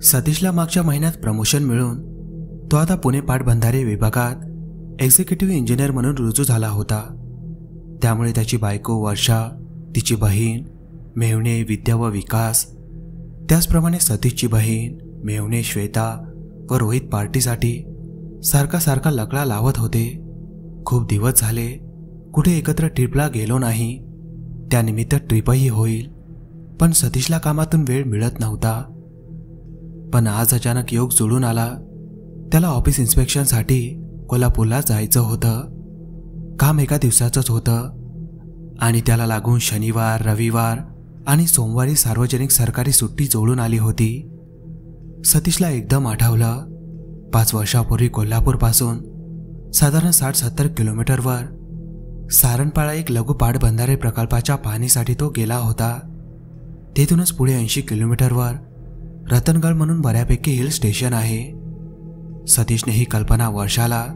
सतीशला मागच्या महिन्यात प्रमोशन मिळून तो आता पुणे पाटबंधारे विभागात एक्झिक्युटिव्ह इंजिनियर म्हणून रुजू झाला होता। त्यामुळे त्याची बायको वर्षा, तिची बहीण मेवणे विद्या व विकास, त्याचप्रमाणे सतीशची बहीण मेवणे श्वेता व रोहित पार्टीसाठी सारखा लकडा लावत होते। खूप दिवस झाले कुठे एकत्र ट्रिपला गेलो नाही, त्यानिमित्त ट्रिपही होईल, पण सतीशला कामातून वेळ मिळत नव्हता। पण आज अचानक योग जुळून आला। त्याला ऑफिस इन्स्पेक्शनसाठी कोल्हापूरला जायचं होतं। काम एका दिवसाचंच होतं आणि त्याला लागून शनिवार, रविवार आणि सोमवारी सार्वजनिक सरकारी सुट्टी जोडून आली होती। सतीशला एकदम आठवलं, 5 वर्षापूर्वी कोल्हापूरपासून साधारण 60-70 किलोमीटरवर सारणपाळा एक लघु पाटबंधारे प्रकल्पाच्या पाहणीसाठी तो गेला होता। तेथूनच पुढे 80 किलोमीटरवर रतनगड म्हणून बऱ्यापैकी हिल स्टेशन आहे। सतीशने ही कल्पना वर्षाला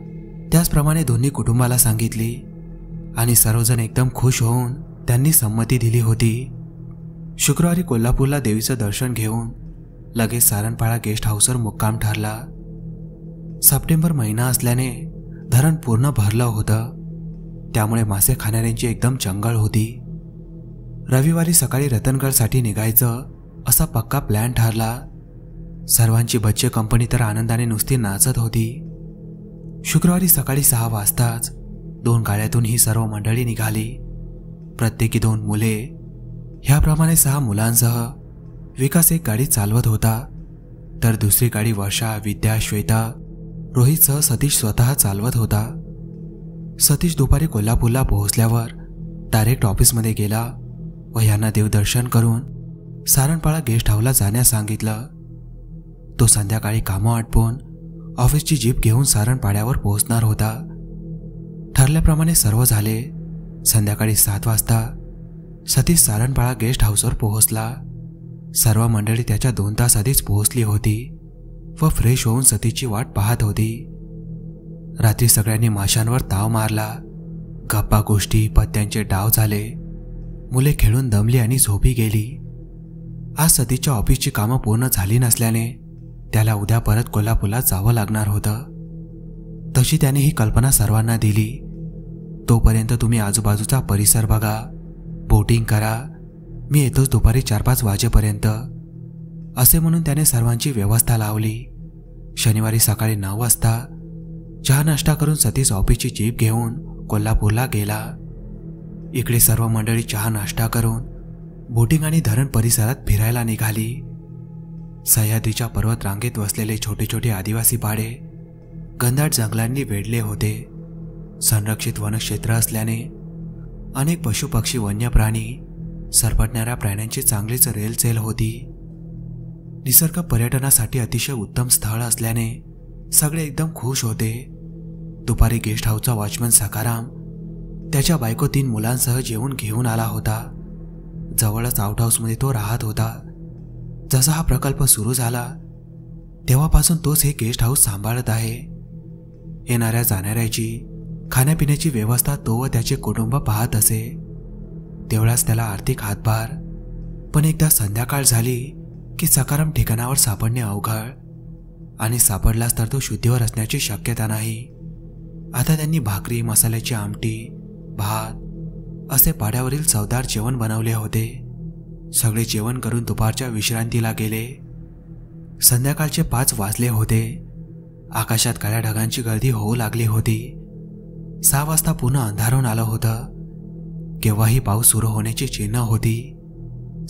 त्याचप्रमाणे दोन्ही कुटुंबाला सांगितली आणि सर्वजण एकदम खुश होऊन त्यांनी संमती दिली होती। शुक्रवारी कोल्हापूरला देवीचं दर्शन घेऊन लगेच सारणपाळा गेस्ट हाऊसवर मुक्काम ठरला। सप्टेंबर महिना असल्याने धरण पूर्ण भरलं होतं, त्यामुळे मासे खाणाऱ्यांची एकदम चंगळ होती। रविवारी सकाळी रतनगडसाठी निघायचं असा पक्का प्लॅन ठरला। सर्वांची बच्चे कंपनी तर आनंदाने नुसती नाचत होती। शुक्रवारी सकाळी 6 वाजताच 2 गाड्यातून ही सर्व मंडळी निघाली। प्रत्येकी 2 मुले, ह्याप्रमाणे 6 मुलांसह विकास एक गाडी चालवत होता, तर दुसरी गाडी वर्षा, विद्या, श्वेता, रोहितसह सतीश स्वतः चालवत होता। सतीश दुपारी कोल्हापूरला पोहोचल्यावर डायरेक्ट ऑफिसमध्ये गेला व यांना देवदर्शन करून सारणपाळा गेस्ट हाऊसला जाण्यास सांगितलं। तो संध्याकाळी कामं आटपून ऑफिसची जीप घेऊन सारणपाड्यावर पोहोचणार होता। ठरल्याप्रमाणे सर्व झाले। संध्याकाळी 7 वाजता सतीश सारणपाळा गेस्ट हाऊसवर पोहोचला। सर्व मंडळी त्याच्या 2 तास आधीच पोहोचली होती व फ्रेश होऊन सतीशची वाट पाहत होती। रात्री सगळ्यांनी माशांवर ताव मारला, गप्पा गोष्टी, पत्त्यांचे डाव झाले, मुले खेळून दमली आणि झोपी गेली। आज सतीशच्या ऑफिसची कामं पूर्ण झाली नसल्याने त्याला उद्या परत कोल्हापूरला जावं लागणार होतं। तशी त्याने ही कल्पना सर्वांना दिली, तोपर्यंत तुम्ही आजूबाजूचा परिसर बघा, बोटिंग करा, मी येतोच दुपारी 4-5 वाजेपर्यंत, असे म्हणून त्याने सर्वांची व्यवस्था लावली। शनिवारी सकाळी 9 वाजता चहा नाश्ता करून सतीश ऑफिसची जीप घेऊन कोल्हापूरला गेला। इकडे सर्व मंडळी चहा नाश्ता करून बोटिंग आणि धरण परिसरात फिरायला निघाली। सह्याद्रीच्या पर्वत रांगेत वसलेले छोटे छोटे आदिवासी पाडे घनदाट जंगलांनी वेढले होते। संरक्षित वनक्षेत्र असल्याने अनेक पशुपक्षी, वन्य प्राणी, सरपटणाऱ्या प्राण्यांची चांगलीच रेलचेल होती। निसर्ग पर्यटनासाठी अतिशय उत्तम स्थळ असल्याने सगळे एकदम खुश होते। दुपारी गेस्ट हाऊसचा वॉचमन सकाराम त्याच्या बायको 3 मुलांसह जेवून घेऊन आला होता। जवळच आउट हाऊसमध्ये तो राहत होता। जसा हा प्रकल्प सुरू झाला तेव्हापासून तोच हे गेस्ट हाऊस सांभाळत आहे। येणाऱ्या जाणाऱ्याची खाण्यापिण्याची व्यवस्था तो व त्याचे कुटुंब पाहत असे, तेवढाच त्याला आर्थिक हातभार। पण एकदा संध्याकाळ झाली की सकाराम ठिकाणावर सापडणे अवघड, आणि सापडलाच तर तो शुद्धीवर असण्याची शक्यता नाही। आता त्यांनी भाकरी, मसाल्याची आमटी, भात असे पाड्यावरील चवदार जेवण बनवले होते। सगळे जेवण करून दुपारच्या विश्रांतीला गेले। संध्याकाळचे 5 वाजले होते। आकाशात काळ्या ढगांची गर्दी होऊ लागली होती। 6 वाजता पुन्हा अंधारून आलं होतं। केव्हाही पाऊस सुरू होण्याची चिन्ह होती।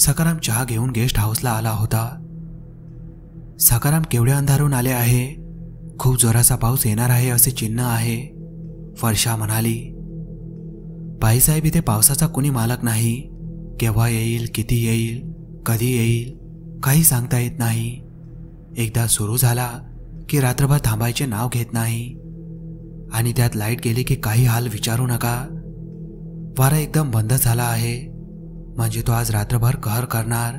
सकाराम चहा घेऊन गेस्ट हाऊसला आला होता। सकाराम, केवढे अंधारून आले आहे, खूप जोराचा पाऊस येणार आहे असे चिन्ह आहे, वर्षा म्हणाली। बाईसाहेब, इथे पावसाचा कुणी मालक नाही, केव्हा येईल, किती येईल, कधी येईल, काही सांगता येत नाही। एकदा सुरू झाला की रात्रभर थांबायचे नाव घेत नाही, आणि त्यात लाईट गेली की काही हाल विचारू नका। वारा एकदम बंद झाला आहे, म्हणजे तो आज रात्रभर कहर करणार।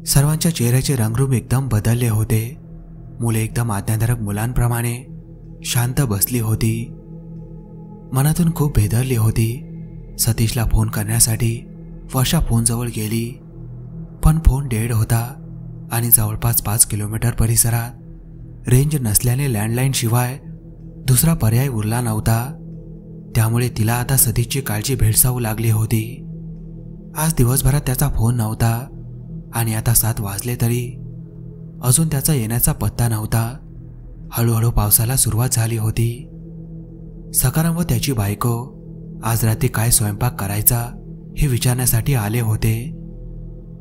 सर्वांच्या चेहऱ्याचे रंगरूप एकदम बदलले होते। मुले एकदम आज्ञाधारक मुलांप्रमाणे शांत बसली होती। मनातून खूप भेदरली होती। सतीशला फोन करण्यासाठी वर्षा फोनजवळ गेली, पण फोन डेड होता। आणि जवळपास 5 किलोमीटर परिसरात रेंज नसल्याने लँडलाईन शिवाय दुसरा पर्याय उरला नव्हता. त्यामुळे तिला आता सतीशची काळजी भेडसावू लागली होती. आज दिवसभरात त्याचा फोन नव्हता आणि आता 7 वाजले तरी अजून त्याचा येण्याचा पत्ता नव्हता. हळूहळू पावसाला सुरुवात झाली होती. सकाराम व त्याची बायको आज रात्री काय स्वयंपाक करायचा हे विचारण्यासाठी आले होते.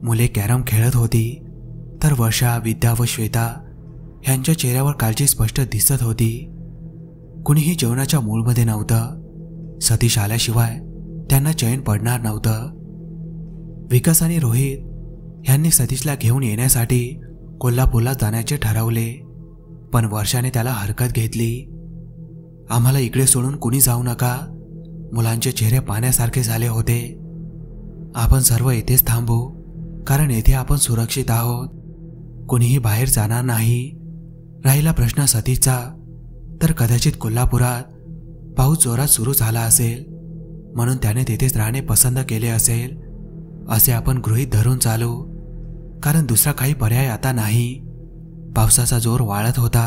मुले कॅरम खेळत होती तर वर्षा, विद्या व श्वेता यांच्या चेहऱ्यावर काळजी स्पष्ट दिसत होती. कुणीही जेवणाच्या मूडमध्ये नव्हतं. सतीश आल्याशिवाय त्यांना चैन पडणार नव्हतं. विकास आणि रोहित यांनी सतीशला घेऊन येण्यासाठी कोल्हापूरला जाण्याचे ठरवले, पण वर्षाने त्याला हरकत घेतली. आम्हाला इकडे सोडून कुणी जाऊ नका. मुलांचे चेहरे पाण्यासारखे झाले होते. आपण सर्व येथेच थांबू, कारण येथे आपण सुरक्षित आहोत. कुणीही बाहेर जाणार नाही. राहिला प्रश्न सतीशचा, तर कदाचित कोल्हापुरात पाऊस जोरात सुरू झाला असेल म्हणून त्याने तेथेच राहणे पसंत केले असेल असे आपण गृहीत धरून चालू, कारण दुसरा काही पर्याय आता नाही. पावसाचा जोर वाढत होता.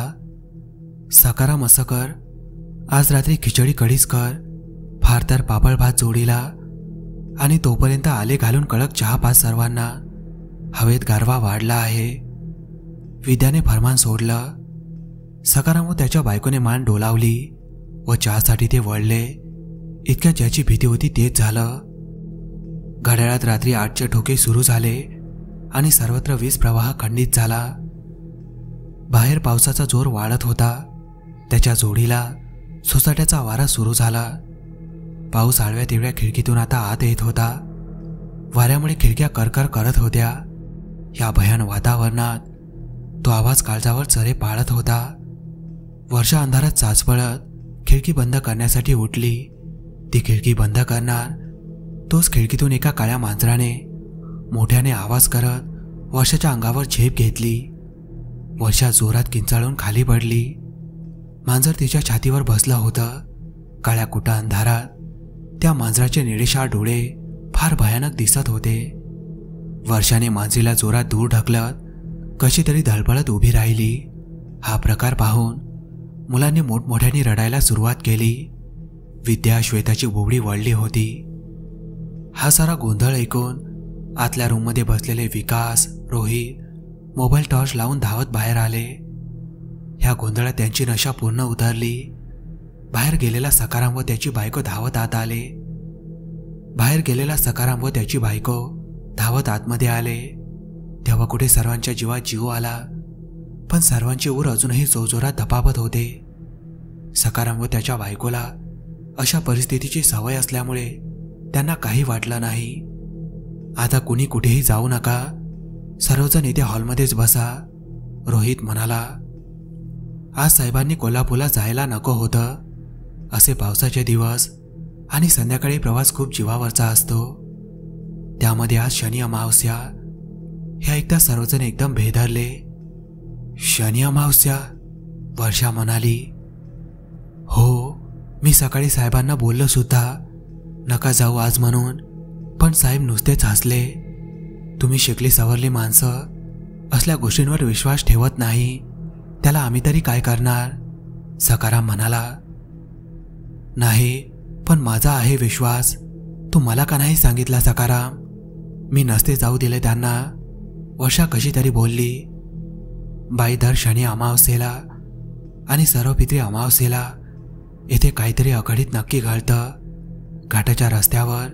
सकाराम असं कर, आज रात्री खिचडी कढीच कर, फार तर पापड भात जोडीला, आणि तोपर्यंत आले घालून कडक चहा पाच सर्वांना. हवेत गारवा वाढला आहे. विद्याने फरमान सोडलं. सकाराम व त्याच्या बायकोने मान डोलावली व चहासाठी ते वळले. इतक्या ज्याची भीती होती तेच झालं. घड्याळात रात्री 8चे ठोके सुरू झाले आणि सर्वत्र वीज प्रवाह खंडित झाला. बाहेर पावसाचा जोर वाढत होता. त्याच्या जोडीला सोसाट्याचा वारा सुरू झाला. पाऊस आडव्या तिवड्या खिडकीतून आता आत येत होता. वाऱ्यामुळे खिडक्या करकर करत होत्या. या भयान वातावरणात तो आवाज काळजावर चरे पाळत होता. वर्षा अंधारात चाचपळत खिडकी बंद करण्यासाठी उठली. ती खिडकी बंद करणार तोच खिडकीतून एका काळ्या मांजराने मोठ्याने आवाज करत वर्षाच्या अंगावर झेप घेतली. वर्षा जोरात किंचाळून खाली पडली. मांजर तिच्या छातीवर बसलं होतं. काळ्या कुटा अंधारात त्या मांजराचे निळेशार डोळे फार भयानक दिसत होते. वर्षाने मांजरीला जोरात दूर ढकलत कशी तरी धडपडत उभी राहिली. हा प्रकार पाहून मुलांनी मोठमोठ्याने रडायला सुरुवात केली. विद्या, श्वेताची बोबडी वळली होती. हा सारा गोंधळ ऐकून आतल्या रूममध्ये बसलेले विकास, रोहित मोबाईल टॉर्च लावून धावत बाहेर आले. ह्या गोंधळात त्यांची नशा पूर्ण उतरली. बाहेर गेलेला सकाराम व त्याची बायको धावत आत आले. आतमध्ये आले तेव्हा कुठे सर्वांच्या जीवात जीव आला, पण सर्वांचे ऊर अजूनही जोरजोरात धपापत होते. सकाराम व त्याच्या बायकोला अशा परिस्थितीची सवय असल्यामुळे त्यांना काही वाटलं नाही. आता कुणी कुठेही जाऊ नका, सर्वजण इथे हॉलमध्येच बसा, रोहित म्हणाला. आज साहेबांनी कोल्हापूरला जायला नको होतं. असे पावसाचे दिवस आणि संध्याकाळी प्रवास खूप जीवावरचा असतो. त्यामध्ये आज शनी अमावस्या. हे ऐकता सर्वजण एकदम भेदरले. शनी अमावस्या? वर्षा म्हणाली. हो, मी सकाळी साहेबांना बोललो सुद्धा नका जाऊ आज म्हणून, पण साहेब नुसतेच हसले. तुम्ही शिकली सवरली माणसं असल्या गोष्टींवर विश्वास ठेवत नाही, त्याला आम्ही तरी काय करणार? सकाराम म्हणाला. नाही, पण माझा आहे विश्वास. तू मला का नाही सांगितला सकाराम? मी नसते जाऊ दिले त्यांना. वर्षा कशी तरी बोलली. बाई, दर शनी अमावस्येला आणि सर्वपित्री अमावस्येला येथे काहीतरी अघटित नक्की घडतं. घाटाच्या रस्त्यावर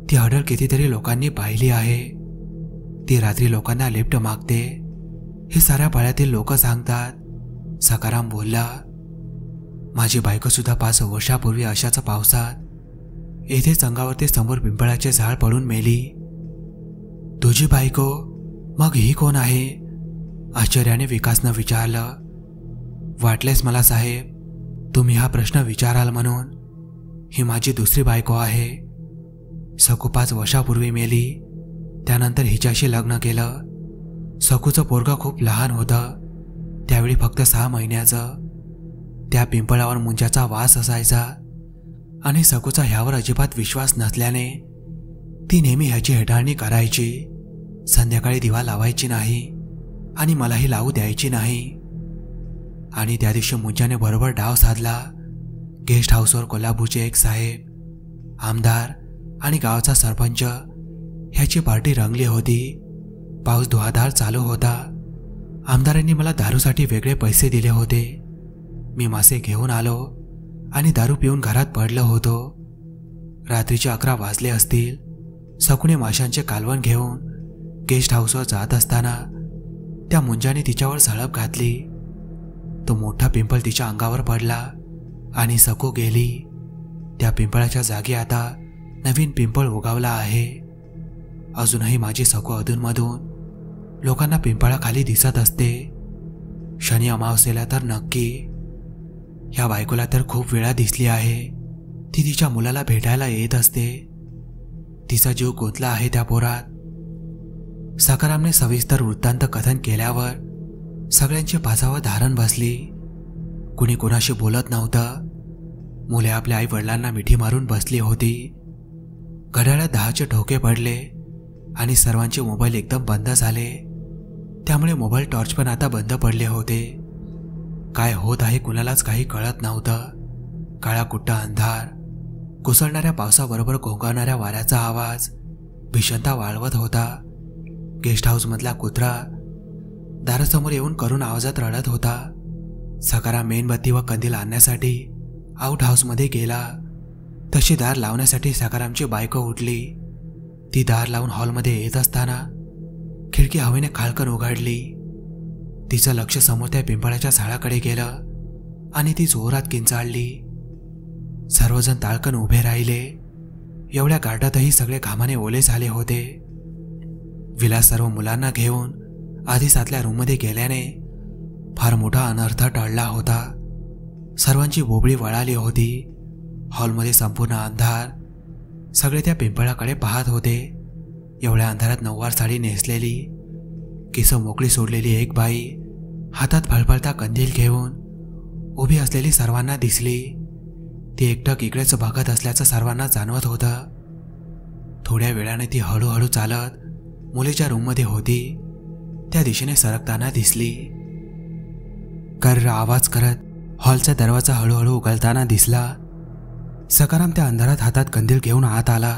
ती हडळ कितीतरी लोकांनी पाहिली आहे. ती रात्री लोकांना लिफ्ट मागते, हे साऱ्या पाड्यातील लोक सांगतात. सकाराम बोलला. माझी बायको सुद्धा 5 वर्षापूर्वी अशाच पावसात येथेच अंगावरती समोर पिंपळाचे झाड पडून मेली. तुझी बायको? मग ही कोण आहे? आश्चर्याने विकासनं विचारलं. वाटलेच मला साहेब तुम्ही हा प्रश्न विचाराल म्हणून. ही माझी दुसरी बायको आहे. सकू 5 वर्षापूर्वी मेली. त्यानंतर हिच्याशी लग्न केलं. सकूचं पोरगं खूप लहान होतं, त्यावेळी फक्त 6 महिन्याचं. त्या पिंपळावर मुंजाचा वास असायचा आणि सकूचा ह्यावर अजिबात विश्वास नसल्याने ती नेहमी ह्याची हेटाळणी करायची. संध्याकाळी दिवा लावायची नाही आणि मलाही लावू द्यायची नाही. आणि त्या दिवशी मुंजाने बरोबर डाव साधला. गेस्ट हाऊसवर कोल्हापूरचे एक साहेब, आमदार आणि गावचा सरपंच ह्याची पार्टी रंगली होती. पाऊस धुवाधार चालू होता. आमदारांनी मला दारूसाठी वेगळे पैसे दिले होते. मी मासे घेऊन आलो आणि दारू पिऊन घरात पडलो होतो. रात्रीचे 11 वाजले असतील. सकुणे माशांचे कालवण घेऊन गेस्ट हाऊसवर जात असताना त्या मुंजाने तिच्यावर झळप घातली. तो मोठा पिंपळ तिच्या अंगावर पडला आणि सकू गेली. त्या पिंपळाच्या जागी आता नवीन पिंपळ उगवला आहे. अजूनही माझी सकू अधूनमधून लोकांना पिंपळाखाली दिसत असते. शनी अमावस्येला तर नक्की. ह्या बायकोला तर खूप वेळा दिसली आहे. ती तिच्या मुलाला भेटायला येत असते. तिचा जीव गुंतला आहे त्या पोरात. सकारामने सविस्तर वृत्तांत कथन केल्यावर सगळ्यांची पाचावर धारण बसली. कुणी कुणाशी बोलत नव्हतं. मुले आपल्या आई वडिलांना मिठी मारून बसली होती. घड्याळात 10चे ठोके पडले आणि सर्वांचे मोबाईल एकदम बंद झाले. त्यामुळे मोबाईल टॉर्च पण आता बंद पडले होते. काय होत आहे कुणालाच काही कळत नव्हतं. काळाकुट्टा अंधार, कोसळणाऱ्या पावसाबरोबर घोंघावणाऱ्या वाऱ्याचा आवाज भीषणता वाढवत होता. गेस्ट हाऊसमधला कुत्रा दारासमोर येऊन करून आवाजात रडत होता. सकाराम मेणबत्ती व कंदील आणण्यासाठी आउट हाऊसमध्ये गेला. तशी दार लावण्यासाठी सकारामची बायको उठली. ती दार लावून हॉलमध्ये येत असताना खिडकी हवेने खाळकन उघडली. तिचं लक्ष समोर त्या पिंपळाच्या झाडाकडे गेलं आणि ती जोरात किंचाळली. सर्वजण ताळकन उभे राहिले. एवढ्या गार्डातही सगळे घामाने ओले झाले होते. विलास सर्व मुलांना घेऊन आधीच आतल्या रूममध्ये गेल्याने फार मोठा अनर्थ टळला होता. सर्वांची बोबडी वळाली होती. हॉलमध्ये संपूर्ण अंधार. सगळे त्या पिंपळाकडे पाहत होते. एवढ्या अंधारात नऊवार साडी नेसलेली, केस मोकळी सोडलेली एक बाई हातात फळफळता कंदील घेऊन उभी असलेली सर्वांना दिसली. ती एकटक इकडेच बघत असल्याचं सर्वांना जाणवत होतं. थोड्या वेळाने ती हळूहळू चालत मुलीच्या रूममध्ये होती त्या दिशेने सरकताना दिसली. कर्र आवाज करत हॉलचा दरवाजा हळूहळू उघडताना दिसला. सकाराम त्या अंधारात हातात कंदील घेऊन आत आला.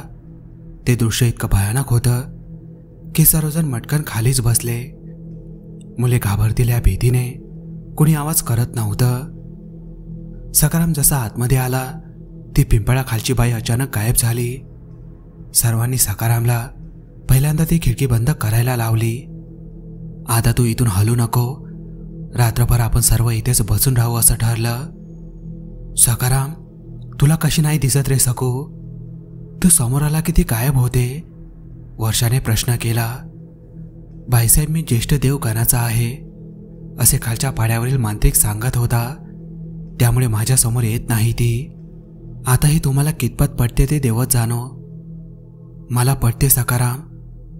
ते दृश्य इतकं भयानक होतं की सर्वजण मटकन खालीच बसले. मुले घाबरतील या भीतीने कोणी आवाज करत नव्हतं. सकाराम जसा आतमध्ये आला ती पिंपळाखालची बाई अचानक गायब झाली. सर्वांनी सकारामला पहिल्यांदा ती खिडकी बंद करायला लावली. आता तू इथून हलू नको. रात्रभर आपण सर्व इथेच बसून राहू असं ठरलं. सकाराम, तुला कशी नाही दिसत रे सकू? तू समोर आला की ती गायब होते. वर्षाने प्रश्न केला. बाईसाहेब, मी ज्येष्ठ देवगणाचा आहे असे खालच्या पाड्यावरील मांत्रिक सांगत होता. त्यामुळे माझ्यासमोर येत नाही ती. आताही तुम्हाला कितपत पटते ते देवच जाणो. मला पटते सकाराम.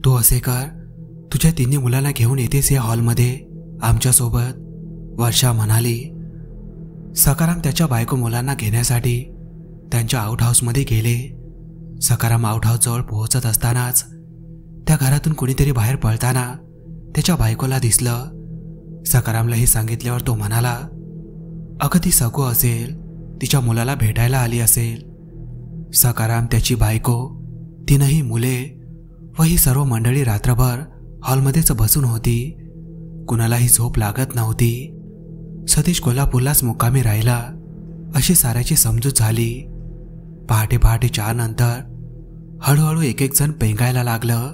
तू असे कर, तुझ्या तिन्ही मुलांना घेऊन येतेस या हॉलमध्ये आमच्यासोबत, वर्षा म्हणाली. सकाराम त्याच्या बायको मुलांना घेण्यासाठी त्यांच्या आउट हाऊसमध्ये गेले. सकाराम आउट हाऊसजवळ पोहोचत असतानाच त्या घरातून कुणीतरी बाहेर पळताना त्याच्या बायकोला दिसलं. सकारामला हे सांगितल्यावर तो म्हणाला, अगं ती सकू असेल, तिच्या मुलाला भेटायला आली असेल. सकाराम, त्याची बायको, तीनही मुले व ही सर्व मंडळी रात्रभर हॉलमध्येच बसून होती. कुणालाही झोप लागत नव्हती. सतीश कोल्हापूरलाच मुक्कामी राहिला अशी साऱ्याची समजूत झाली. पहाटे 4 नंतर हळूहळू एक एक जण पेंगायला लागलं.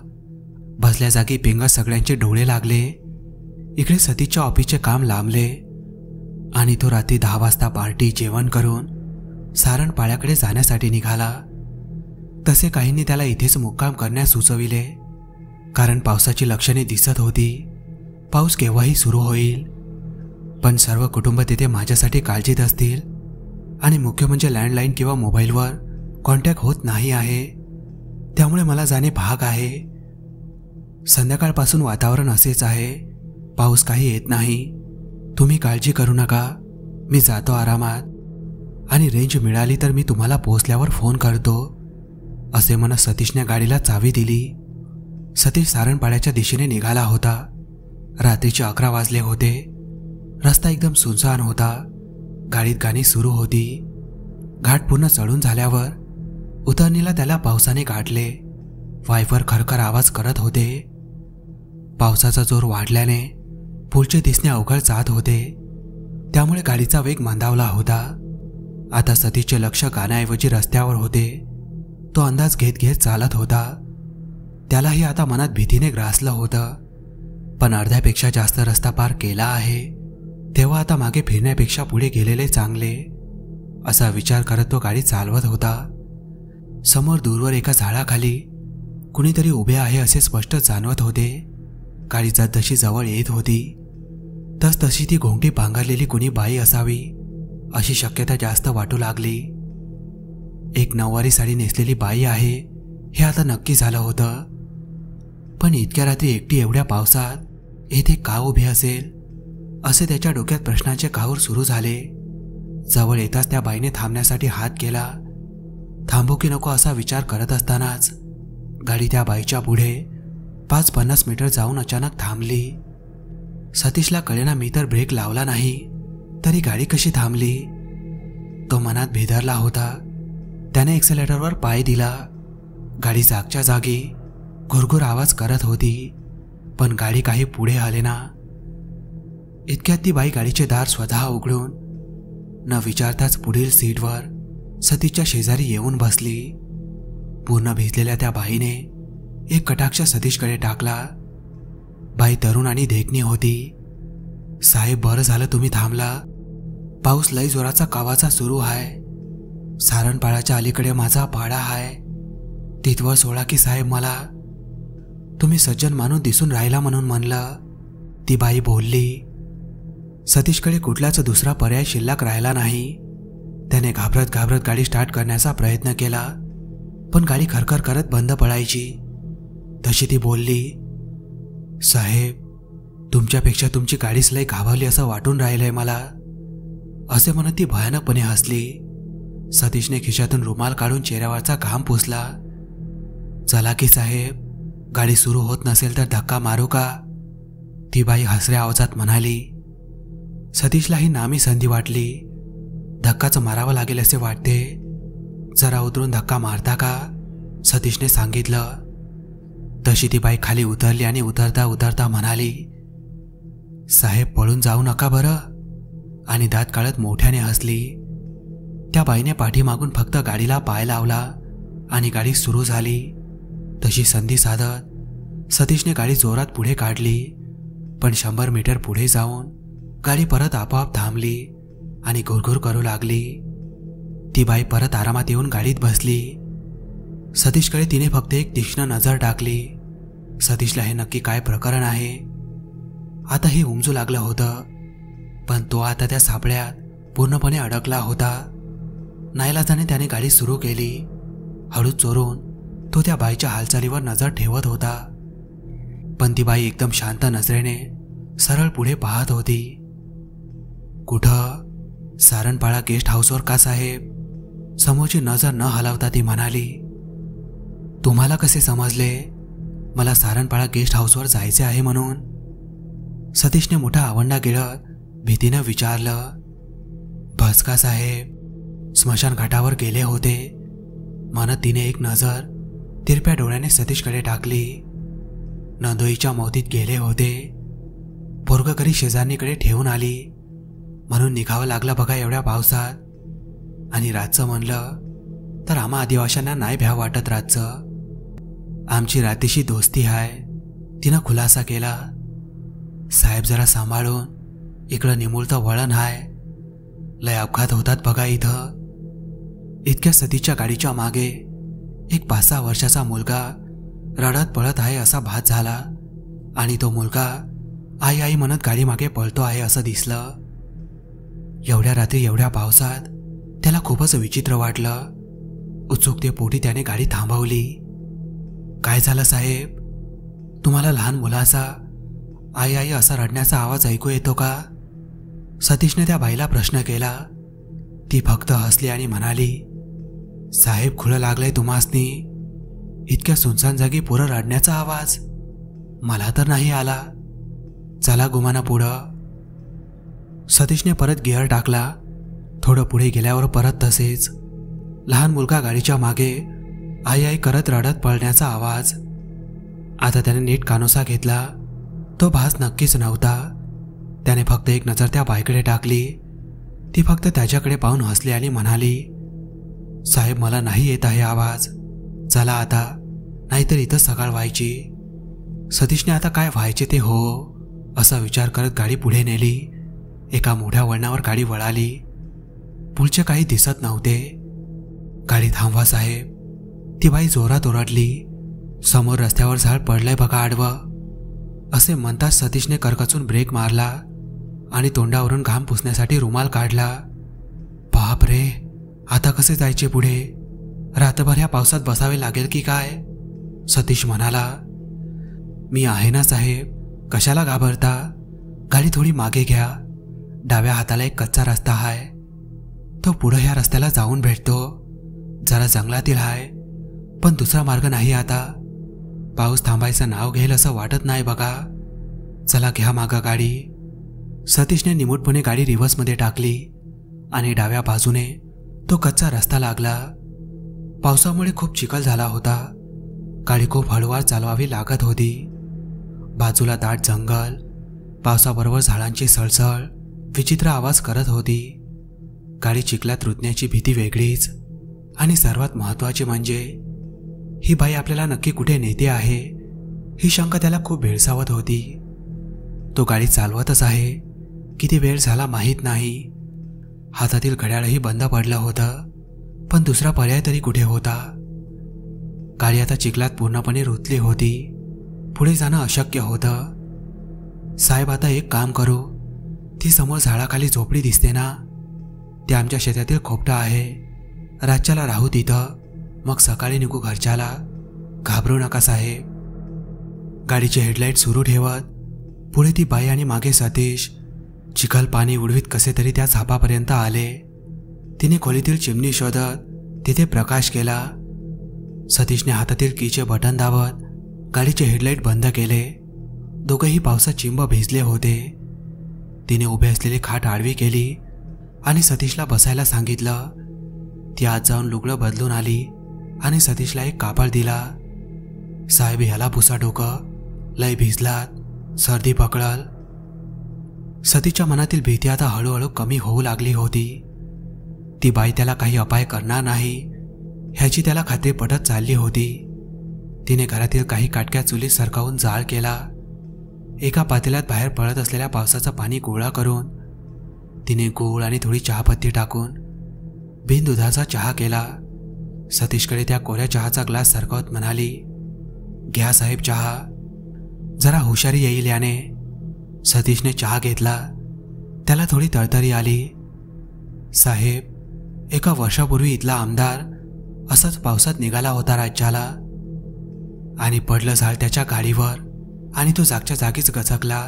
बसल्या जागी पेंगत सगळ्यांचे डोळे लागले. इकडे सतीशच्या ऑफिसचे काम लांबले आणि तो रात्री 10 वाजता पार्टी जेवण करून सारण पाड्याकडे जाण्यासाठी निघाला. तसे काहींनी त्याला इथेच मुक्काम करण्यास सुचविले, कारण पावसाची लक्षणे दिसत होती. पाऊस केव्हाही सुरू होईल. पण सर्व कुटुंब तिथे माझ्यासाठी काळजीत असतील आणि मुख्य म्हणजे लँडलाईन किंवा मोबाईलवर कॉन्टॅक्ट होत नाही आहे. त्यामुळे मला जाणे भाग आहे. संध्याकाळपासून वातावरण असेच आहे. पाऊस काही येत नाही. तुम्ही काळजी करू नका. मी जातो आरामात आणि रेंज मिळाली तर मी तुम्हाला पोहोचल्यावर फोन करतो असे म्हणत सतीशने गाडीला चावी दिली. सतीश सारणपाड्याच्या दिशेने निघाला होता. रात्रीचे 11 वाजले होते. रस्ता एकदम सुनसान होता. गाडीत गाणी सुरू होती. घाट पूर्ण चढून झाल्यावर उतरणीला त्याला पावसाने गाठले. वायफर खरखर आवाज करत होते. पावसाचा जोर वाढल्याने पुढचे दिसणे अवघड जात होते. त्यामुळे गाडीचा वेग मंदावला होता. आता सतीशचे लक्ष गाण्याऐवजी रस्त्यावर होते. तो अंदाज घेत घेत चालत होता. त्यालाही आता मनात भीतीने ग्रासलं होतं. पण अर्ध्यापेक्षा जास्त रस्ता पार केला आहे, तेव्हा आता मागे फिरण्यापेक्षा पुढे गेलेले चांगले, असा विचार करत तो गाडी चालवत होता. समोर दूरवर एका झाडाखाली कुणीतरी उभे आहे असे स्पष्ट जाणवत होते. गाडी जशी जवळ येत होती तशी ती घोंगडी पांघरलेली कुणी बाई असावी अशी शक्यता जास्त वाटू लागली. एक नऊवारी साडी नेसलेली बाई आहे हे आता नक्की झालं होतं. पण इतक्या रात्री एकटी एवढ्या पावसात येथे का उभी असेल असे त्याच्या डोक्यात प्रश्नाचे काहूर सुरू झाले. जवळ येताच त्या बाईने थांबण्यासाठी हात केला. थांबू की नको असा विचार करत असतानाच गाडी त्या बाईच्या पुढे 5-50 मीटर जाऊन अचानक थांबली. सतीशला कळेना मी तर ब्रेक लावला नाही तरी गाडी कशी थांबली. तो मनात भेदरला होता. त्याने एक्सेलेटरवर पाय दिला. गाडी जागच्या जागी घुरघुर आवाज करत होती, पण गाडी काही पुढे हलेना. इतक्यात ती बाई गाडीचे दार स्वतः उघडून न विचारताच पुढील सीटवर सतीशच्या शेजारी येऊन बसली. पूर्ण भिजलेल्या त्या बाईने एक कटाक्ष सतीशकडे टाकला. बाई तरुण आणि देखणी होती. साहेब, बरं झालं तुम्ही थांबला. पाऊस लई जोराचा कावाचा सुरू आहे. सारणपाळाच्या अलीकडे माझा पाडा आहे. तिथवर सोडा की साहेब, मला तुम्ही सज्जन माणूस दिसून राहिला म्हणून म्हणलं, ती बाई बोलली. सतीशकडे कुठलाच दुसरा पर्याय शिल्लक राहिला नाही. त्याने घाबरत घाबरत गाडी स्टार्ट करण्याचा प्रयत्न केला, पण गाडी खरखर करत बंद पडायची. तशी ती बोलली, साहेब, तुमच्यापेक्षा तुमची गाडीच लई घाबरली असं वाटून राहिलंय मला, असे म्हणत ती भयानकपणे हसली. सतीशने खिशातून रुमाल काढून चेहऱ्यावरचा घाम पुसला. चला की साहेब, गाडी सुरू होत नसेल तर धक्का मारू का, ती बाई हसऱ्या आवाजात म्हणाली. सतीशलाही नामी संधी वाटली. धक्काच मारावं लागेल असे वाटते. जरा उतरून धक्का मारता का, सतीशने सांगितलं. तशी ती बाई खाली उतरली आणि उतरता उतरता म्हणाली, साहेब, पळून जाऊ नका बरं, आणि दात काढत मोठ्याने हसली. त्या बाईने पाठीमागून फक्त गाडीला पाय लावला आणि गाडी सुरू झाली. तशी संधी साधत सतीशने गाडी जोरात पुढे काढली. पण 100 मीटर पुढे जाऊन गाडी परत आपोआप थांबली आणि घुरघुर करू लागली. ती बाई परत आरामात येऊन गाडीत बसली. सतीशकडे तिने फक्त एक तीक्ष्ण नजर टाकली. सतीशला हे नक्की काय प्रकरण आहे आता हे उमजू लागलं होतं. पण तो आता त्या सापळ्यात पूर्णपणे अडकला होता. नाईलाजाने त्याने गाडी सुरू केली. हळूच चोरून तो त्या बाईच्या हालचालीवर नजर ठेवत होता. पण ती बाई एकदम शांत नजरेने सरळ पुढे पाहत होती. कुठं? सारणपाळा गेस्ट हाऊसवर का साहेब? समोरची नजर न हलवता ती म्हणाली. तुम्हाला कसे समजले मला सारणपाळा गेस्ट हाऊसवर जायचे आहे म्हणून? सतीशने मोठा आवंडा गिळत भीतीनं विचारलं. बस का साहेब, स्मशान घाटावर गेले होते म्हणत तिने एक नजर तिरप्या डोळ्याने सतीशकडे टाकली. नंदोईच्या मौतीत गेले होते. पोरगं घरी शेजारणीकडे ठेवून आली म्हणून निघावं लागलं बघा एवढ्या पावसात. आणि रातचं म्हणलं तर आम्हा आदिवाशांना नाही भ्याव वाटत रातचं. आमची रात्रीशी दोस्ती आहे, तिनं खुलासा केला. साहेब, जरा सांभाळून, इकडं निमुळतं वळण आहे, लय अपघात होतात बघा इथं. इतक्या सतीच्या गाडीच्या मागे एक 5-6 वर्षाचा मुलगा रडत पळत आहे असा भास झाला. आणि तो मुलगा आई आई म्हणत गाडी मागे पळतो आहे असं दिसलं. एवढ्या रात्री एवढ्या पावसात त्याला खूपच विचित्र वाटलं. उत्सुकतेपोटी त्याने गाडी थांबवली. काय झालं साहेब? तुम्हाला लहान मुलाचा आई आई असा रडण्याचा आवाज ऐकू येतो का? सतीशने त्या बाईला प्रश्न केला. ती फक्त हसली आणि म्हणाली, साहेब, खुलं लागलंय तुम्हासनी. इतक्या सुनसान जागी पुरं रडण्याचा आवाज मला तर नाही आला. चला गुमाना पुढं. सतीशने परत गिअर टाकला. थोडं पुढे गेल्यावर परत तसेच. लहान मुलगा गाडीच्या मागे आई आई करत रडत पळण्याचा आवाज. आता त्याने नीट कानोसा घेतला. तो भास नक्कीच नव्हता. त्याने फक्त एक नजर त्या बाईकडे टाकली. ती फक्त त्याच्याकडे पाहून हसली आणि म्हणाली, साहेब मला नाही येत आहे आवाज. चला आता, नाहीतर इथं सकाळ व्हायची. सतीशने आता काय व्हायचे ते हो असा विचार करत गाडी पुढे नेली. एका मोठ्या वळणावर गाडी वळाली. पुढचे काही दिसत नव्हते. गाडी थांबवा साहेब. ती बाई जोरात ओरडली, समोर रस्त्यावर झाड पडलंय बघा आडवं. असे म्हणताच सतीशने करकचून ब्रेक मारला आणि तोंडावरून घाम पुसण्यासाठी रुमाल काढला. बाप रे, आता कसे जायचे पुढे? रात्रभर ह्या पावसात बसावे लागेल की काय? सतीश म्हणाला. मी आहे ना साहेब, कशाला घाबरता? गाडी थोडी मागे घ्या. डाव्या हाताला एक कच्चा रस्ता आहे. तो पुढे ह्या रस्त्याला जाऊन भेटतो. जरा जंगलातील आहे, पण दुसरा मार्ग नाही आता. पाऊस थांबायचं नाव घेईल असं वाटत नाही बघा. चला घ्या मागं गाडी. सतीशने निमूटपणे गाडी रिव्हर्समध्ये टाकली आणि डाव्या बाजूने तो कच्चा रस्ता लागला. पावसामुळे खूप चिखल झाला होता. गाडी खूप हळूवार चालवावी लागत होती. बाजूला दाट जंगल, पावसाबरोबर झाडांची सळसळ विचित्र आवाज करत होती. गाडी चिखलात रुतण्याची भीती वेगळीच. आणि सर्वात महत्त्वाचे म्हणजे ही बाई आपल्याला नक्की कुठे नेते आहे ही शंका त्याला खूप भेडसावत होती. तो गाडी चालवतच आहे, किती वेळ झाला माहीत नाही. हातातील घड्याळही बंद पडलं होतं, पण दुसरा पर्याय तरी कुठे होता? गाडी आता चिखलात पूर्णपणे रुतली होती. पुढे जाणं अशक्य होतं. साहेब आता एक काम करू. ती समोर झाडाखाली झोपडी दिसते ना, ते आमच्या शेतातील खोपटा आहे. रातच्याला राहू तिथं, मग सकाळी निघू घरच्याला. घाबरू नका साहेब. गाडीचे हेडलाईट सुरू ठेवत पुढे ती बाई आणि मागे सतीश चिखल पाणी उडवीत कसे तरी त्या झापापर्यंत आले. तिने खोलीतील चिमणी शोधत तिथे प्रकाश केला. सतीशने हातातील कीचे बटन दाबत गाडीचे हेडलाईट बंद केले. दोघंही पावसात चिंब भिजले होते. तिने उभे असलेली खाट आडवी केली आणि सतीशला बसायला सांगितलं. ती आत जाऊन लुगडं बदलून आली आणि सतीशला एक कापड दिला. साहेब ह्याला पुसा डोकं, लय भिजलात, सर्दी पकडल. सतीशच्या मनातील भीती आता हळूहळू कमी होऊ लागली होती. ती बाई त्याला काही अपाय करणार नाही ह्याची त्याला खात्री पटत चालली होती. तिने घरातील काही काटक्या चुलीत सरकावून जाळ केला. एका पातेल्यात बाहेर पडत असलेल्या पावसाचं पाणी गोळा करून तिने गूळ आणि थोडी चहापत्ती टाकून बिन दुधाचा चहा केला. सतीशकडे त्या कोऱ्या चहाचा ग्लास सरकवत म्हणाली, घ्या साहेब चहा. जरा हुशारी येईल याने. सतीशने चहा घेतला. त्याला थोडी तळतरी आली. साहेब, एका वर्षापूर्वी इथला आमदार असाच पावसात निघाला होता राज्याला आणि पडलं झाड त्याच्या गाडीवर आणि तो जागच्या जागीच गचकला.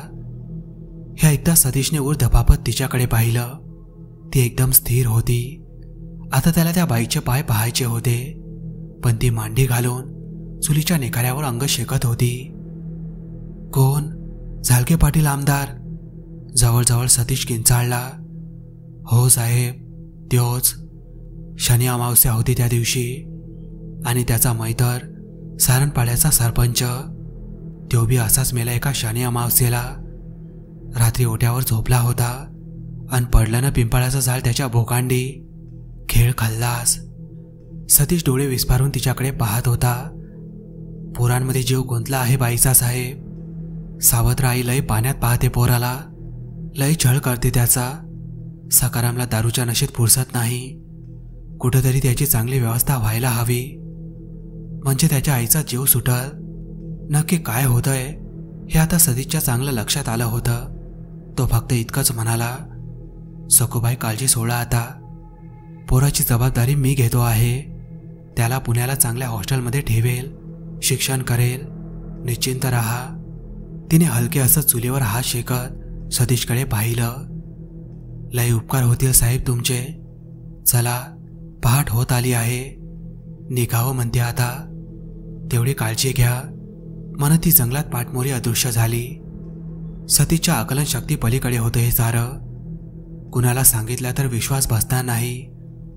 हे ऐकता सतीशने ऊर धपापत तिच्याकडे पाहिलं. ती एकदम स्थिर होती. आता त्याला त्या बाईचे पाय पाहायचे होते, पण ती मांडी घालून चुलीच्या निखाऱ्यावर अंग शेकत होती. कोण? झालके पाटील आमदार. जवळजवळ सतीश किंचाळला. हो साहेब, त्योच. शनी अमावस्या होती त्या दिवशी आणि त्याचा मैतर सारणपाड्याचा सरपंच तो बी असाच मेला एका शनी अमावस्येला. रात्री ओट्यावर झोपला होता आणि पडलं ना पिंपळाचं झाड त्याच्या भोकांडी. खेळ खाल्लास. सतीश डोळे विस्फारून तिच्याकडे पाहत होता. पोरांमध्ये जीव गुंतला आहे बाईचा साहेब. सावत्र आई लय पाण्यात पाहते पोराला, लय छळ करते त्याचा. सकारामला दारूच्या नशेत फुरसत नाही. कुठेतरी त्याची चांगली व्यवस्था व्हायला हवी, म्हणजे त्याच्या आईचा जीव सुटल. नक्की काय होतंय हे आता सतीशच्या चांगलं लक्षात आलं होतं. तो फक्त इतकंच म्हणाला, सखूबाई काळजी सोडा आता. पोराची जबाबदारी मी घेतो आहे. त्याला पुण्याला चांगल्या हॉस्टेलमध्ये ठेवेल, शिक्षण करेल, निश्चिंत राहा. तिने हलके असं चुलीवर हात शेकत सतीशकडे पाहिलं. लय उपकार होतील साहेब तुमचे. चला, पहाट होत आली आहे, निघावं म्हणते आता. तेवढी काळजी घ्या. मन ती जंगलात पाठमोरी अदृश्य झाली. सतीशच्या आकलन शक्ती पलीकडे होतं हे सारं. कुणाला सांगितलं तर विश्वास बसणार नाही,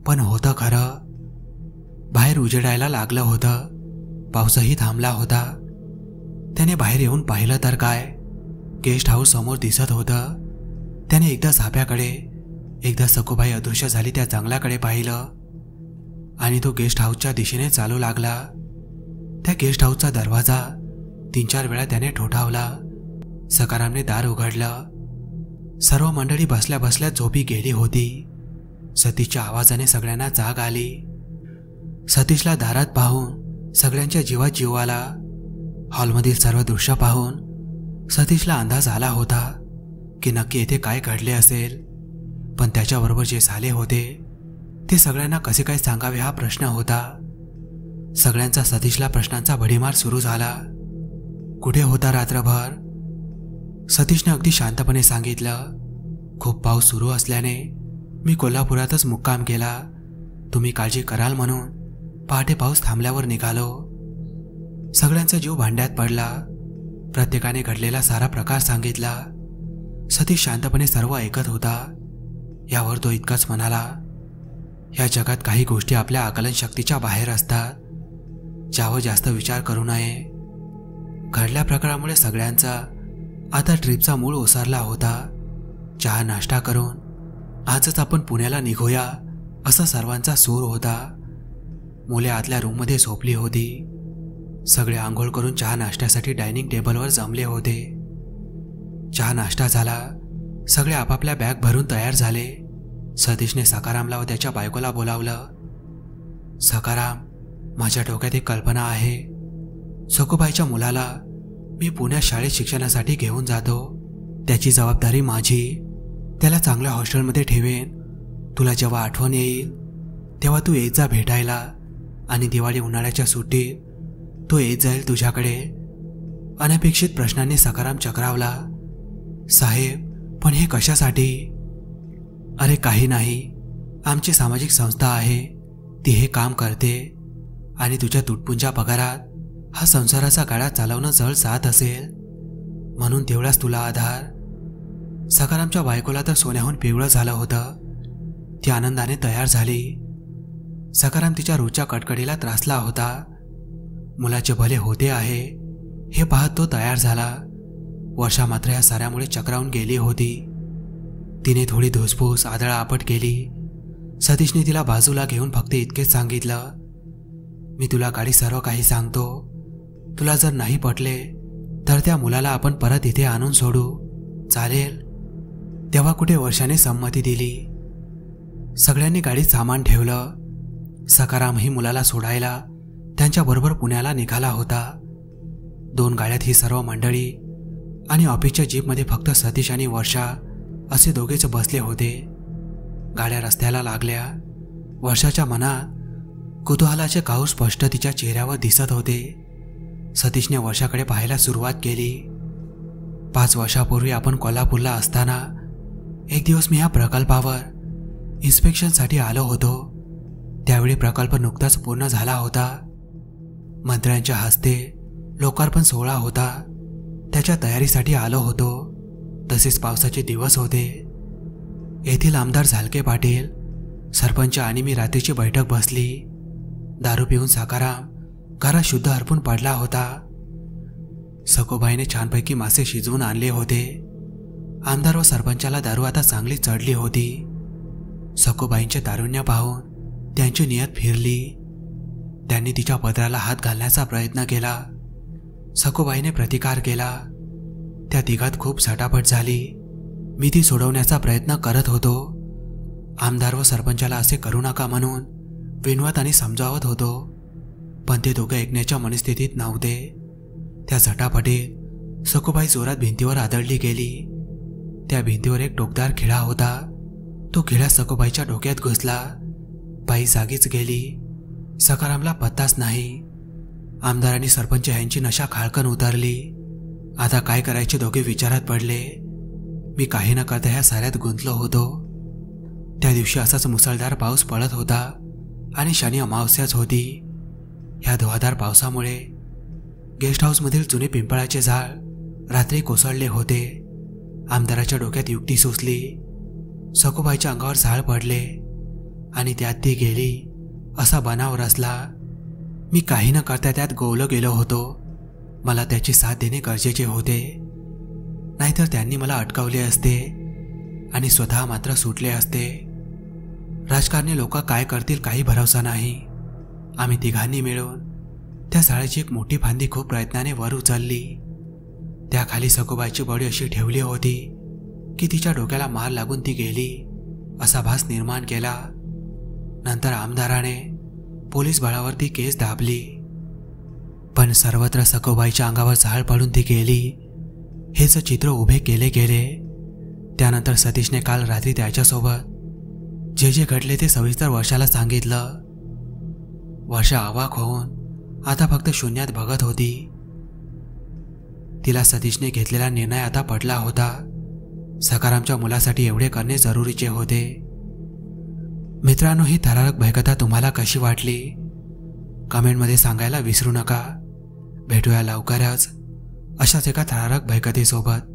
पण होतं खरं. बाहेर उजेडायला लागलं होतं. पाऊसही थांबला होता. त्याने बाहेर येऊन पाहिलं तर काय, गेस्ट हाऊस समोर दिसत होतं. त्याने एकदा झाप्याकडे, एकदा सखूबाई अदृश्य झाली त्या जंगलाकडे पाहिलं आणि तो गेस्ट हाऊसच्या दिशेने चालू लागला. त्या गेस्ट हाऊसचा दरवाजा 3-4 वेळा त्याने ठोठावला. सकारामने दार उघडलं. सर्व मंडळी बसल्या बसल्या झोपी गेली होती. सतीशच्या आवाजाने सगळ्यांना जाग आली. सतीशला दारात पाहून सगळ्यांच्या जीवात जीव आला. हॉलमधील सर्व दृश्य पाहून सतीशला अंदाज आला होता की नक्की येथे काय घडले असेल. पण त्याच्याबरोबर जे झाले होते ते सगळ्यांना कसे काय सांगावे हा प्रश्न होता. सगळ्यांचा सतीशला प्रश्नांचा भडीमार सुरू झाला. कुठे होता रात्रभर? सतीशने अगदी शांतपणे सांगितलं, खूप पाऊस सुरू असल्याने मी कोल्हापुरातच मुक्काम केला. तुम्ही काळजी कराल म्हणून पहाटे पाऊस थांबल्यावर निघालो. सगळ्यांचा जीव भांड्यात पडला. प्रत्येकाने घडलेला सारा प्रकार सांगितला. सतीश शांतपणे सर्व ऐकत होता. यावर तो इतकाच म्हणाला, या जगात काही गोष्टी आपल्या आकलन शक्तीच्या बाहेर असतात, ज्यावर जास्त विचार करू नये. घडल्या प्रकारामुळे सगळ्यांचा आता ट्रिपचा मूळ ओसरला होता. चहा नाश्ता करून आजच आपण पुण्याला निघूया असा सर्वांचा सूर होता. मुले आतल्या रूममध्ये झोपली होती. सगळे आंघोळ करून चहा नाश्त्यासाठी डायनिंग टेबलवर जमले होते. चहा नाश्ता झाला. सगळे आपापल्या बॅग भरून तयार झाले. सतीशने सकारामला व त्याच्या बायकोला बोलावलं. सकाराम, माझ्या डोक्यात एक कल्पना आहे. सखूबाईच्या मुलाला मी पुण्यात शाळेत शिक्षणासाठी घेऊन जातो. त्याची जबाबदारी माझी. त्याला चांगल्या हॉस्टेलमध्ये ठेवेन. तुला जेव्हा आठवण येईल तेव्हा तू येत जा भेटायला आणि दिवाळी उन्हाळ्याच्या सुट्टीत तो येत जाईल तुझ्याकडे. अनपेक्षित प्रश्नांनी सकाराम चक्रावला. साहेब, पण हे कशासाठी? अरे काही नाही, आमची सामाजिक संस्था आहे, ती हे काम करते आणि तुझ्या तुटपुंच्या पगारात हा संसाराचा गाडा चालवणं जळ जात असेल म्हणून तेवढाच तुला आधार. सकारामच्या बायकोला तर सोन्याहून पिवळं झालं होतं. ती आनंदाने तयार झाली. सकाराम तिच्या रोजच्या कडकडीला त्रासला होता. मुलाचे भले होते आहे हे पाहत तो तयार झाला. वर्षा मात्र या साऱ्यामुळे चक्रावून गेली होती. तिने थोडी धुसफूस आदळा आपट केली. सतीशने तिला बाजूला घेऊन फक्त इतकेच सांगितलं, मी तुला गाडी सर्व काही सांगतो. तुला जर नाही पटले तर त्या मुलाला आपण परत इथे आणून सोडू, चालेल? तेव्हा कुठे वर्षाने संमती दिली. सगळ्यांनी गाडीत सामान ठेवलं. सकारामही मुलाला सोडायला त्यांच्याबरोबर पुण्याला निघाला होता. 2 गाड्यात ही सर्व मंडळी आणि ऑफिसच्या जीपमध्ये फक्त सतीश आणि वर्षा असे दोघेच बसले होते. गाड्या रस्त्याला लागल्या. वर्षाच्या मनात कुतूहलाचे काहू स्पष्ट तिच्या चेहऱ्यावर दिसत होते. सतीशने वर्षाकडे पाहायला सुरुवात केली. 5 वर्षापूर्वी आपण कोल्हापूरला असताना एक दिवस मी या प्रकल्पावर इन्स्पेक्शनसाठी आलो होतो. त्यावेळी प्रकल्प नुकताच पूर्ण झाला होता. मंत्र्यांच्या हस्ते लोकार्पण सोहळा होता. त्याच्या तयारीसाठी आलो होतो. तसेच पावसाचे दिवस होते. येथील आमदार झालके पाटील, सरपंच आणि मी रात्रीची बैठक बसली. दारू पिऊन सकाराम घरात शुद्ध हरपून पडला होता. सखूबाईने छानपैकी मासे शिजवून आणले होते. आमदार व सरपंचाला दारू आता चांगली चढली होती. सखूबाईंचे तारुण्य पाहून त्यांची नियत फिरली. त्यांनी तिच्या पदराला हात घालण्याचा प्रयत्न केला. सखूबाईने प्रतिकार केला. त्या तिघात खूप झटापट झाली. मी ती सोडवण्याचा प्रयत्न करत होतो. आमदार व सरपंचाला असे करू नका म्हणून विनवत आणि समजावत होतो, पण ते दोघे ऐकण्याच्या मनस्थितीत नव्हते. त्या झटापटीत सखूबाई जोरात भिंतीवर आदळली गेली. त्या भिंतीवर एक टोकदार खिळा होता. तो खिळा सखूबाईच्या डोक्यात घुसला. बाई जागीच गेली. सकारामला पत्ताच नाही. आमदार आणि सरपंच यांची नशा खाळकन उतरली. आता काय करायचे दोघे विचारात पडले. मी काही न करता ह्या साऱ्यात गुंतलो होतो. त्या दिवशी असाच मुसळधार पाऊस पडत होता आणि शनी अमावस्याच होती. ह्या धुवाधार पावसामुळे गेस्ट हाऊसमधील जुने पिंपळाचे झाड रात्री कोसळले होते. आमदाराच्या डोक्यात युक्ती सुचली. सखूबाईच्या अंगावर झाळ पडले आणि त्यात ती गेली असा बनाव रचला. मी काही न करता त्यात गोवलो गेलो होतो. मला त्याची साथ देणे गरजेचे होते, नाहीतर त्यांनी मला अटकावले असते आणि स्वतः मात्र सुटले असते. राजकारणी लोक काय करतील काही भरोसा नाही. आम्ही तिघांनी मिळून त्या झाडाची एक मोठी फांदी खूप प्रयत्नाने वर उचलली. त्याखाली सखूबाईची बॉडी अशी ठेवली होती की तिच्या डोक्याला मार लागून ती गेली असा भास निर्माण केला. नंतर आमदाराने पोलीस बळावरती केस दाबली. पण सर्वत्र सखूबाईच्या अंगावर झाळ पडून ती गेली हेच चित्र उभे केले गेले. त्यानंतर सतीशने काल रात्री त्याच्यासोबत जे जे घडले ते सविस्तर वर्षाला सांगितलं. वर्षा अवाक होऊन आता फक्त शून्यात बघत होती. तिला सतीशने घेतलेला निर्णय आता पटला होता. सकारामच्या मुलासाठी एवढे करणे जरुरीचे होते. मित्रांनो, ही थरारक भयकथा तुम्हाला कशी वाटली कमेंटमध्ये सांगायला विसरू नका. भेटूया लवकरच अशाच एका थरारक भयकथेसोबत.